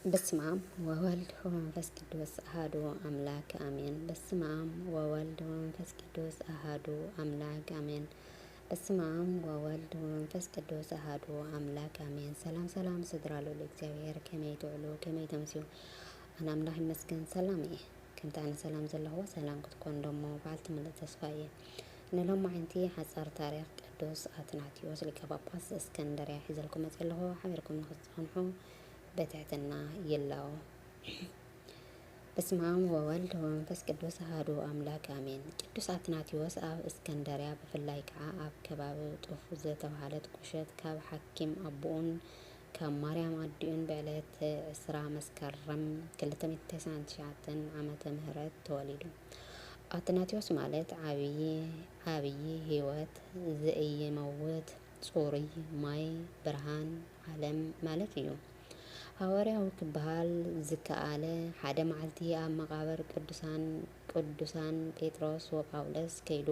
በስመ አብ ወወልድ ወመንፈስ ቅዱስ አሐዱ አምላክ አሜን። በስመ አብ ወወልድ ወመንፈስ ቅዱስ አሐዱ አምላክ አሜን። በስመ አብ ወወልድ ወመንፈስ ቅዱስ አሐዱ አምላክ አሜን። ሰላም ሰላም ስድራሎ ለእግዚአብሔር ከመይ ትውዕሉ ከመይ ተምሲኡ ኣነ ኣምላኽ ይመስገን ሰላም እየ። ከምቲ ኣነ ሰላም ዘለኹ ሰላም ክትኮን ደሞ በዓልቲ ምልእ ተስፋ እየ። ንሎማዓንቲ ሓፃር ታሪክ ቅዱስ ኣትናቴዎስ ሊቀ ጳጳስ ዘእስክንድርያ ሒዘልኩም መፅእ ኣለኹ። ሓቢርኩም ንክትፀንሑ በትሕትና ይላው። በስመ አብ ወወልድ ወመንፈስ ቅዱስ አሐዱ አምላክ አሜን። ቅዱስ አትናቴዎስ ኣብ እስከንደርያ ብፍላይ ከዓ ኣብ ከባቢ ጡፍ ዝተባሃለት ቁሸት ካብ ሓኪም ኣቦኡን ካብ ማርያም ኣዲኡን ብዕለት 20 መስከረም 299 ዓመተ ምህረት ተወሊዱ። አትናቴዎስ ማለት ዓብይ ህይወት ዘእየመውት ጽሩይ ማይ ብርሃን ዓለም ማለት እዩ። ሐዋርያው ክበሃል ዝከኣለ ሓደ መዓልቲ ኣብ መቃብር ቅዱሳን ጴጥሮስ ወጳውሎስ ከይዱ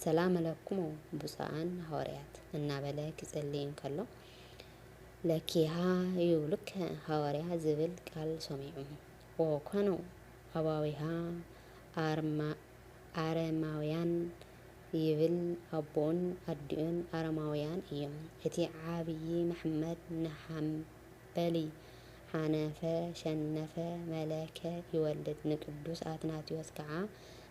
ሰላም አለኩም ብፁዓን ሐዋርያት እናበለ ክጸልይ እንከሎ ለኪሃ ይብሉከ ሐዋርያ ዝብል ቃል ሰሚዑ ወኮኑ ኣባዊሃ ኣረማውያን ይብል ኣቦን ኣዲኡን ኣረማውያን እዮም። እቲ ዓብይ መሕመድ ንሓምበሊ ሓነፈ ሸነፈ መለከ ይወልድ። ንቅዱስ አትናቴዎስ ከዓ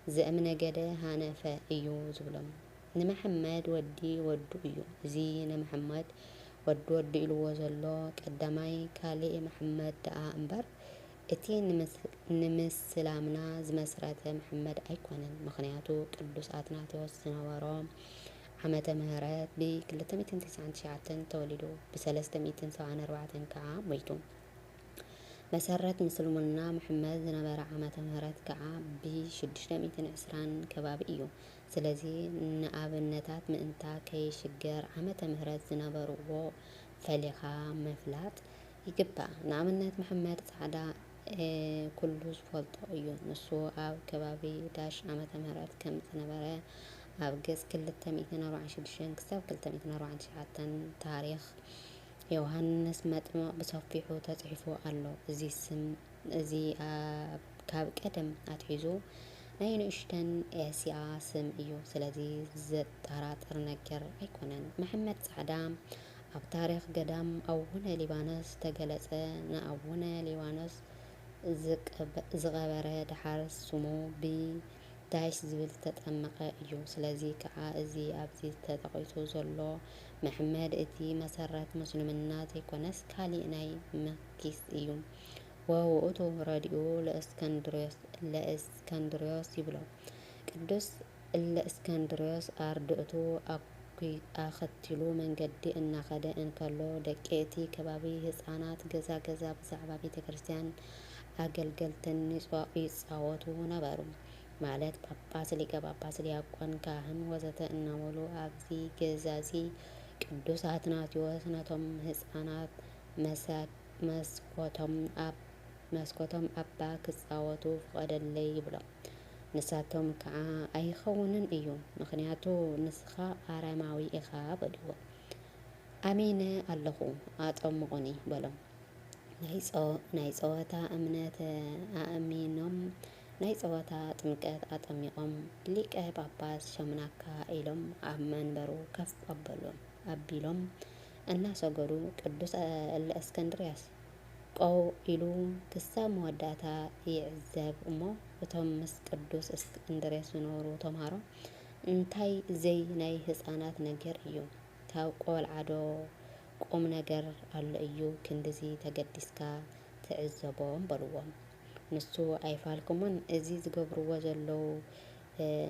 ዘእምነገደ ሃነፈ እዩ ዝብሎም። ንመሐመድ ወዲ ወዱ እዩ። እዚ ንመሐመድ ወዲ ኢልዎ ዘሎ ቀዳማይ ካልእ መሐመድ ደኣ እምበር እቲ ንምስላምና ዝመስረተ መሐመድ ኣይኮነን። ምክንያቱ ቅዱስ አትናቴዎስ ዝነበሮ ዓመተ ምህረት ብ299 ተወሊዱ ብ374 ከዓ ሞይቱ። መሰረት ምስልምና መሐመድ ዝነበረ ዓመተ ምህረት ከዓ ብ620 ከባቢ እዩ። ስለዚ ንኣብነታት ምእንታ ከይሽገር ዓመተ ምህረት ዝነበርዎ ፈሊኻ ምፍላጥ ይግባእ። ንኣብነት መሐመድ ጻዕዳ ኩሉ ዝፈልጦ እዩ። ንሱ ኣብ ከባቢ ዳሽ ዓመተ ምህረት ከም ዝነበረ ኣብ ገጽ 246 ክሳብ 249 ታሪክ ዮሃንስ መጥምቅ ብሰፊሑ ተጽሒፉ ኣሎ። እዚ ስም እዚ ካብ ቀደም ኣትሒዙ ናይ ንእሽተን ኤስያ ስም እዩ። ስለዚ ዘጠራጥር ነገር ኣይኮነን። መሐመድ ጻዕዳ ኣብ ታሪክ ገዳም ኣቡነ ሊባኖስ ተገለጸ። ንኣቡነ ሊባኖስ ዝቀበረ ድሓር ስሙ ብዳሽ ዝብል ተጠመቀ እዩ። ስለዚ ከዓ እዚ ኣብዚ ተጠቂሱ ዘሎ መሐመድ እቲ መሰረት ሙስልምና ዘይኮነስ ካሊእ ናይ መኪስ እዩ። ወውእቱ ረዲኡ ለእስከንድሮስ ይብሎ። ቅዱስ ለእስከንድሮስ ኣርድእቱ ኣኸቲሉ መንገዲ እናኸደ እንከሎ ደቂ እቲ ከባቢ ህፃናት ገዛ ብዛዕባ ቤተ ክርስቲያን ኣገልገልትን ይፃወቱ ነበሩ። ማለት ጳጳስ፣ ሊቀ ጳጳስ፣ ዲያቆን፣ ካህን ወዘተ እናበሉ ኣብዚ ገዛዚ ቅዱስ አትናቴዎስ ነቶም ህፃናት መስኮቶም ኣባ ክፃወቱ ፍቀደለይ ይብሎም። ንሳቶም ከዓ ኣይኸውንን እዩ፣ ምክንያቱ ንስኻ ኣረማዊ ኢኻ በልዎ። ኣሚነ ኣለኹ ኣጠምቁኒ በሎም። ናይ ፀወታ እምነት ኣእሚኖም ናይ ፀወታ ጥምቀት ኣጠሚቆም ሊቀ ጳጳስ ሸምናካ ኢሎም ኣብ መንበሩ ከፍ ኣቢሎም እናሰገዱ ቅዱስ ለእስከንድርያስ ቀው ኢሉ ክሳብ መወዳእታ ይዕዘብ እሞ እቶም ምስ ቅዱስ እስክንድርያስ ዝነበሩ ተምሃሮ እንታይ ዘይ ናይ ህፃናት ነገር እዩ፣ ካብ ቆልዓዶ ቁም ነገር ኣሎ እዩ ክንድዚ ተገዲስካ ትዕዘቦም በልዎም። ንሱ ኣይፋልኩምን እዚ ዝገብርዎ ዘለው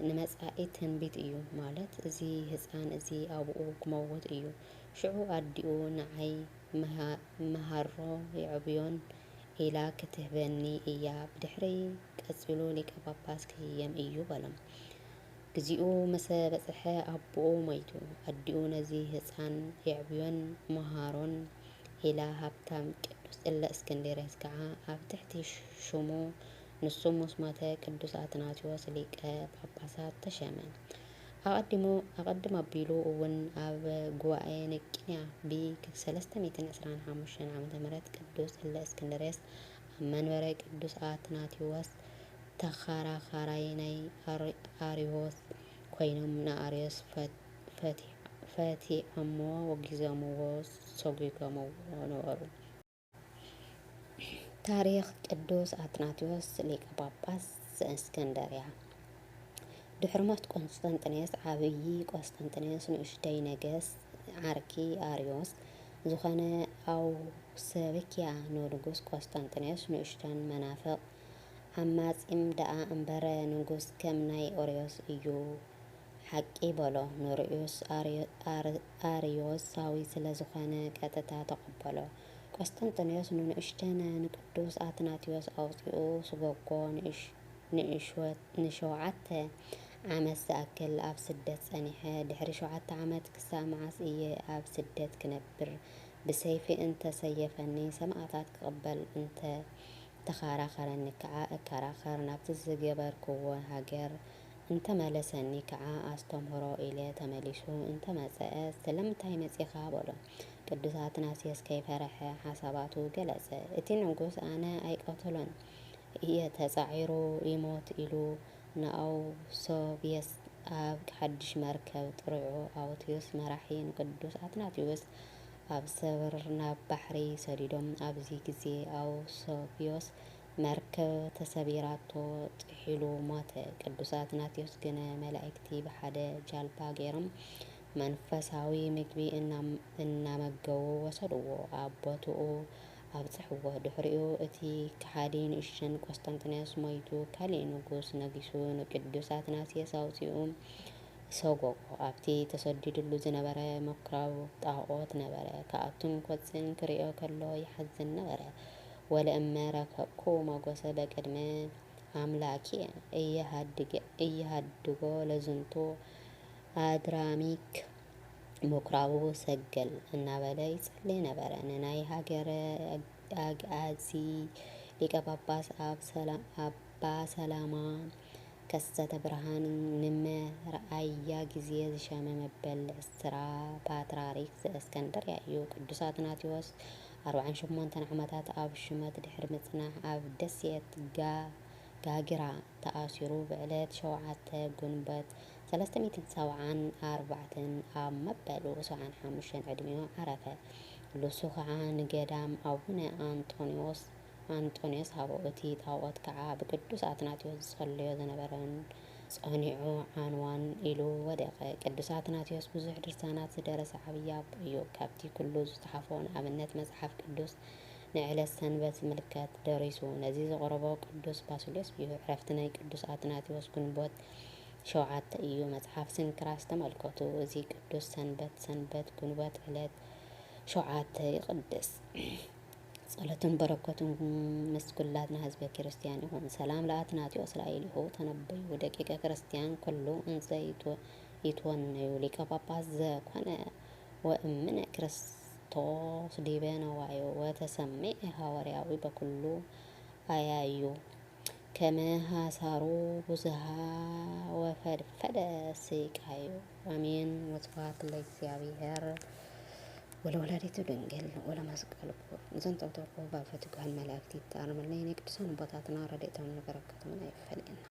ንመጻኢ ትንቢት እዩ። ማለት እዚ ህፃን እዚ ኣብኡ ክመውት እዩ። ሽዑ ኣዲኡ ንዓይ መሃሮ ይዕብዮን ኢላ ክትህበኒ እያ። ብድሕሪ ቀፂሉ ሊቀ ጳጳስ ክህየም እዩ በሎም። ግዚኡ ምስ በፅሐ ኣቦኡ ሞይቱ። ኣዲኡ ነዚ ህፃን የዕብዮን መሃሮን ኢላ ሃብታም ቅዱስ ለእስከንድርያስ ከዓ ኣብ ትሕቲ ሽሙ ንሱ ምስ ሞተ ቅዱስ አትናቴዎስ ሊቀ ጳጳሳት ተሸመ። ኣቐድሞ ኣቢሉ እውን ኣብ ጉባኤ ንቅንያ ብ325 ዓ.ም ቅዱስ እለእስክንድርያስ ኣብ መንበረ ቅዱስ ኣትናቴዎስ ተኸራኻራይ ናይ ኣርዮስ ኮይኖም ንኣርዮስ ፈቲዖሞ ወጊዞምዎ ሰጊጎምዎ ነበሩ። ታሪክ ቅዱስ ኣትናቴዎስ ሊቀ ጳጳስ ዘእስክንድርያ ድሕሪ ሞት ቆስጠንጢኖስ ዓብይ ቆስጠንጢኖስ ንኡሽተይ ነገስት ዓርኪ ኣርዮስ ዝኾነ ኣውሰብክያ ንጉስ ቆስጠንጢኖስ ንኡሽተን መናፍቕ ዓማጺም ደኣ እምበረ ንጉስ ከም ናይ ኦርዮስ እዩ ሓቂ በሎ። ንርኡስ ኣርዮሳዊ ስለ ዝኾነ ቀጥታ ተቐበሎ። ቆስጠንጢኖስ ንንኡሽተን ንቅዱስ ኣትናቴዎስ ኣውፂኡ ስጎጎ ን7 ዓመት ዝኣክል ኣብ ስደት ጸኒሐ። ድሕሪ 7 ዓመት ክሳብ መዓስ እየ ኣብ ስደት ክነብር? ብሰይፊ እንተሰየፈኒ ሰማዕታት ክቕበል እንተ ተኸራኸረኒ ከዓ እከራኸር፣ ናብቲ ዝገበርክዎ ሃገር እንተመለሰኒ ከዓ ኣስተምህሮ ኢለ ተመሊሱ እንተመጽአ ስለምንታይ መጺኻ በሎ። ቅዱስ ኣትናቴዎስ ከይፈርሐ ሓሳባቱ ገለጸ። እቲ ንጉስ ኣነ ኣይቀትሎን እየ ተጻዒሩ ይሞት ኢሉ ንኣውሶብየስ ኣብ ሓድሽ መርከብ ጥርዑ ኣውቶስ መራሒ ንቅዱስ ኣትናቴዎስ ኣብ ሰብር ናብ ባሕሪ ሰዲዶም። ኣብዚ ግዜ ኣውሶብዮስ መርከብ ተሰቢራቶ ጥሒሉ ሞተ። ቅዱስ ኣትናቴዎስ ግን መላእክቲ ብሓደ ጃልባ ገይሮም መንፈሳዊ ምግቢ እናመገቡ ወሰድዎ፣ ኣብ ቦትኡ ኣብጽሕዎ። ድሕሪኡ እቲ ከሓዲ ንእሽተን ቆስጠንጢኖስ ሞይቱ ካሊእ ንጉስ ነጊሱ ንቅዱስ ኣትናቴዎስ ኣውፂኡ ሰጎጎ። ኣብቲ ተሰዲድሉ ዝነበረ ምኵራብ ጣዖት ነበረ። ካብኣቶም ቆጽን ክሪኦ ከሎ ይሓዝን ነበረ። ወለእመ ረከብኩ ሞገሰ በቅድመ ኣምላኪየ እየሃድጎ ለዝንቱ ኣድራሚክ ምኵራቡ ሰገል እናበለ ይጸልይ ነበረ። ንናይ ሃገረ ኣግዓዚ ሊቀ ጳጳስ ኣባ ሰላማ ከሰተ ብርሃን ንመርኣያ ጊዜ ዝሸመ መበል 10 ፓትርያርክ ዘእስክንድርያ እዩ። ቅዱስ ኣትናቴዎስ 48 ዓመታት ኣብ ሹመት ድሕሪ ምጽናሕ ኣብ ደሴት ጋግራ ተኣሲሩ ብዕለት 7 ጉንበት 374 ኣብ መበሉ 75 ዕድሜኡ ዓረፈ። ልሱ ከዓ ንገዳም ኣቡነ ኣንጦንዮስ ሃቦ። እቲ ጣዖት ከዓ ብቅዱስ ኣትናቴዎስ ዝጸልዮ ዝነበረን ጸኒዑ ዓንዋን ኢሉ ወደቀ። ቅዱስ ኣትናቴዎስ ብዙሕ ድርሳናት ዝደረሰ ዓብይ ኣቦ እዩ። ካብቲ ኩሉ ዝተሓፎ ንኣብነት መጽሓፍ ቅዱስ ንዕለት ሰንበት ዝምልከት ደሪሱ ነዚ ዘቕረቦ ቅዱስ ባስልዮስ እዩ። ዕረፍቲ ናይ ቅዱስ ኣትናቴዎስ ግንቦት 7 እዩ። መጽሓፍ ስንክራስ ተመልከቱ። እዚ ቅዱስ ሰንበት ግንቦት ዕለት 7 ይቕደስ። ጸሎትን በረከቱን ምስ ኩላትና ህዝበ ክርስቲያን ይኹን። ሰላም ለአትናቴዎስ ላዕሌሁ ተነበዩ ደቂቀ ክርስቲያን ኩሉ እንዘ ይትወነዩ ሊቀ ጳጳስ ዘኮነ ወእምነ ክርስቶስ ዲበ ነዋዮ ወተሰምዐ ሐዋርያዊ በኩሉ አያዩ ከመሃሳሩ ብዙሃ ወፈድፈደ ስቃዩ። አሜን። ወስብሐት ለእግዚአብሔር ወለወላዲቱ ድንግል ወለመስቀሉ ክቡር። ዘንጠብጠብኩ ባፈትጓን መላእክት ይታረምልኝ። ቅዱሳን አባታትና ረድኤቶምን በረከቶምን አይክፈልየና።